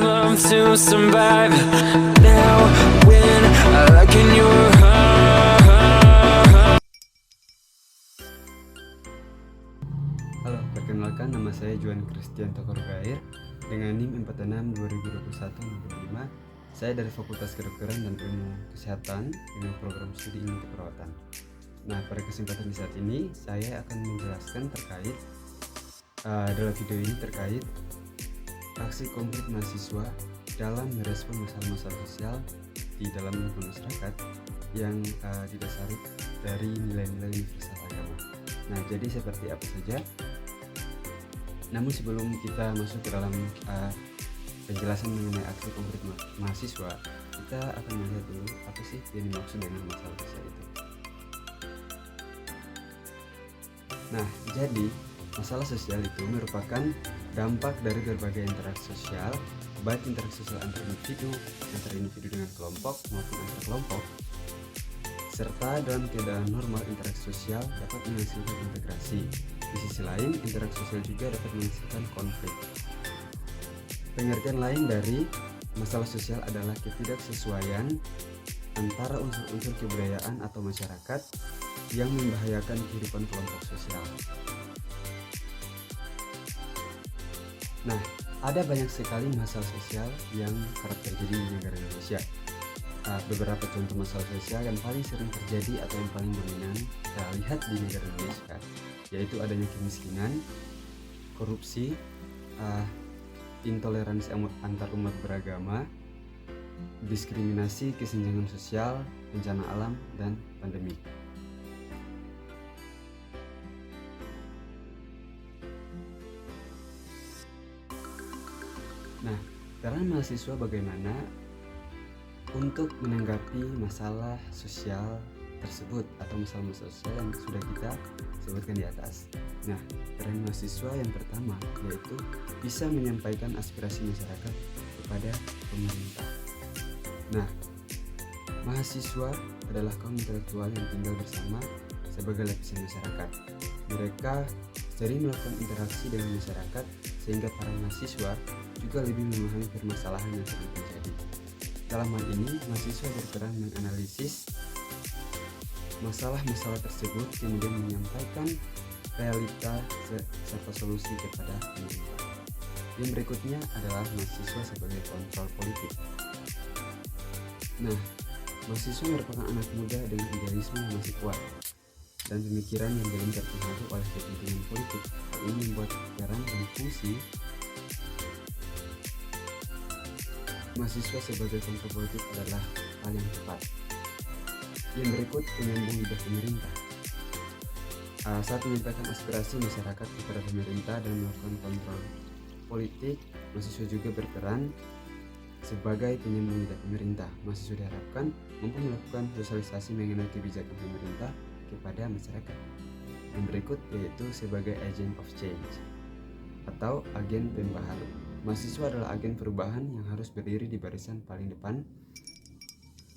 love to survive. Now when I look in your heart. Halo, perkenalkan nama saya Juan Christian Tokorgair dengan NIM 46 2021-05. Saya dari Fakultas Kedokteran dan Ilmu Kesehatan dengan program studi ilmu keperawatan. Nah, pada kesempatan di saat ini saya akan menjelaskan terkait dalam video ini terkait aksi konkret mahasiswa dalam merespon masalah-masalah sosial di dalam lingkungan masyarakat yang didasari dari nilai-nilai universal agama. Nah, jadi seperti apa saja? Namun sebelum kita masuk ke dalam penjelasan mengenai aksi konkret mahasiswa, kita akan melihat dulu apa sih yang dimaksud dengan masalah sosial itu. Nah, jadi masalah sosial itu merupakan dampak dari berbagai interaksi sosial, baik interaksi sosial antar individu dengan kelompok maupun antar kelompok, serta dalam keadaan normal interaksi sosial dapat menghasilkan integrasi. Di sisi lain, interaksi sosial juga dapat menghasilkan konflik. Pengertian lain dari masalah sosial adalah ketidaksesuaian antara unsur-unsur kebudayaan atau masyarakat yang membahayakan kehidupan kelompok sosial. Nah, ada banyak sekali masalah sosial yang kerap terjadi di negara Indonesia. Beberapa contoh masalah sosial yang paling sering terjadi atau yang paling dominan kita lihat di negara Indonesia, yaitu adanya kemiskinan, korupsi, intoleransi antar umat beragama, diskriminasi, kesenjangan sosial, bencana alam, dan pandemi. Nah, peran mahasiswa bagaimana untuk menanggapi masalah sosial tersebut atau masalah-masalah sosial yang sudah kita sebutkan di atas. Nah, peran mahasiswa yang pertama yaitu bisa menyampaikan aspirasi masyarakat kepada pemerintah. Nah, mahasiswa adalah kaum intelektual yang tinggal bersama sebagai lapisan masyarakat. Mereka sering melakukan interaksi dengan masyarakat sehingga para mahasiswa juga lebih memahami permasalahan yang sedang terjadi. Dalam hal ini, mahasiswa berperan menganalisis masalah-masalah tersebut kemudian menyampaikan realita serta solusi kepada pemerintah. Yang berikutnya adalah mahasiswa sebagai kontrol politik. Nah, mahasiswa merupakan anak muda dengan idealisme yang masih kuat dan pemikiran yang belum terpengaruh oleh kepentingan politik. Hal ini membuat peran dan fungsi mahasiswa sebagai kontrol politik adalah hal yang tepat. Yang berikut, penyambung lidah pemerintah. Saat menyampaikan aspirasi masyarakat kepada pemerintah dan melakukan kontrol politik, mahasiswa juga berperan sebagai penyambung lidah pemerintah. Mahasiswa diharapkan mampu melakukan sosialisasi mengenai kebijakan pemerintah kepada masyarakat. Yang berikut yaitu sebagai agent of change atau agen pembaharu. Mahasiswa adalah agen perubahan yang harus berdiri di barisan paling depan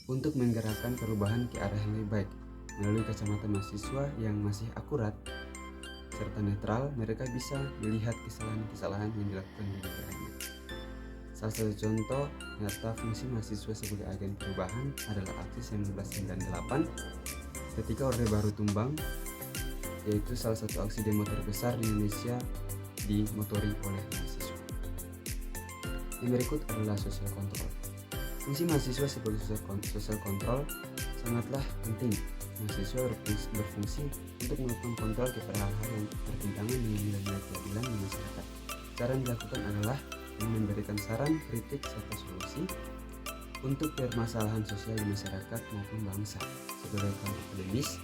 untuk menggerakkan perubahan ke arah yang lebih baik. Melalui kacamata mahasiswa yang masih akurat serta netral, mereka bisa melihat kesalahan-kesalahan yang dilakukan di negaranya. Salah satu contoh nyata fungsi mahasiswa sebagai agen perubahan adalah aksi 1998 ketika Orde Baru tumbang, yaitu salah satu aksi demo terbesar di Indonesia dimotori oleh mahasiswa. Yang berikut adalah social control. Fungsi mahasiswa sebagai social control sangatlah penting. Mahasiswa berfungsi untuk melakukan kontrol kepada hal-hal yang bertentangan dengan nilai-nilai keadilan di masyarakat. Cara yang dilakukan adalah memberikan saran, kritik, serta solusi untuk permasalahan sosial di masyarakat maupun bangsa. Sebagai kaum akademis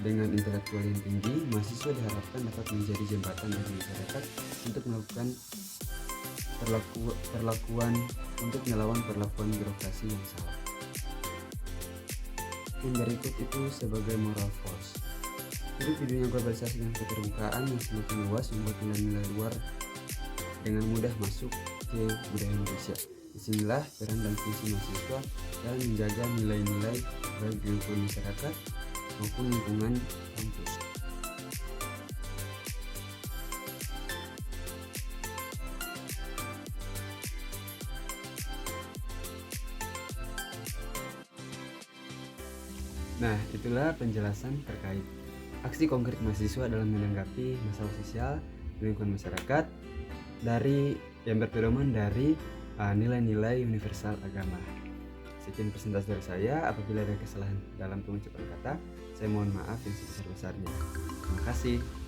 dengan intelektual yang tinggi, mahasiswa diharapkan dapat menjadi jembatan bagi masyarakat untuk melakukan perlakuan untuk melawan perlakuan birokrasi yang salah. Yang berikut itu sebagai moral force. Hidup di dunia globalisasi dan keterbukaan yang semakin luas membuat nilai-nilai luar dengan mudah masuk ke budaya Indonesia. Disinilah peran dan fungsi mahasiswa dalam menjaga nilai-nilai baik di lingkungan masyarakat maupun lingkungan kampus. Nah, itulah penjelasan terkait aksi konkret mahasiswa dalam menanggapi masalah sosial di lingkungan masyarakat dari yang berpedoman dari nilai-nilai universal agama. Sekian presentasi dari saya. Apabila ada kesalahan dalam pengucapan kata, saya mohon maaf yang sebesar-besarnya. Terima kasih.